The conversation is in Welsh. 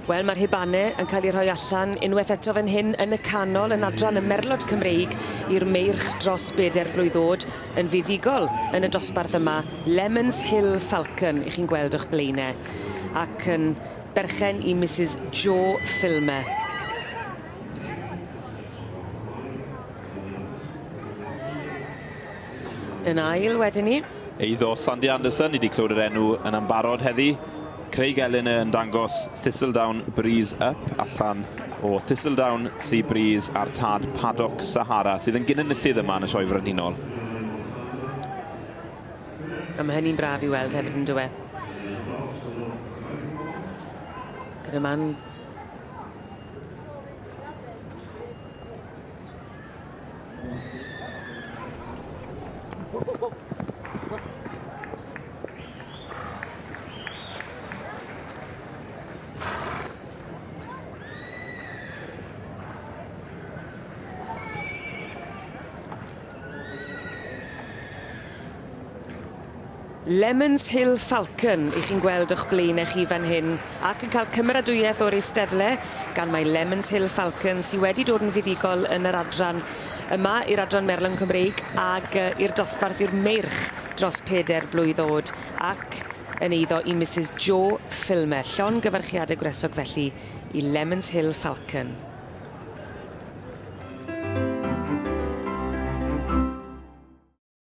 Wel, mae'r hibanau yn cael ei rhoi allan unwaith eto fan hyn yn y canol yn adran y merlod Cymreig i'r meirch dros 4 blwydd o'd yn fuddugol yn y dosbarth yma, Lemons Hill Falcon, i chi'n gweld o'ch blaenau, ac yn berchen i Mrs Jo Filmer. Yn ail wedyn ni. Eiddo Sandy Anderson wedi clywed yr enw yn ambarod heddi. Craig Ellen yn dangos Thistledown Breeze Up allan o Thistledown Sea Breeze ar tad Paddock Sahara sydd yn gynnynyllid yma yn y sioe frenhinol. A mae hynny'n braf i weld hefyd yn dywe. Gyda man Lemons Hill Falcon, i chi'n gweld o'ch blaenau chi fan hyn, ac yn cael cymeradwyaeth o'r eisteddle gan mae Lemons Hill Falcon sydd wedi dod yn fuddugol yn yr adran yma i'r adran Merlon Cymreig ac i'r dosbarth i'r meirch dros 4 blwydd o'd ac yn eiddo i Mrs Jo Filmer. Llon gyfarchiadau gwresog felly i Lemons Hill Falcon.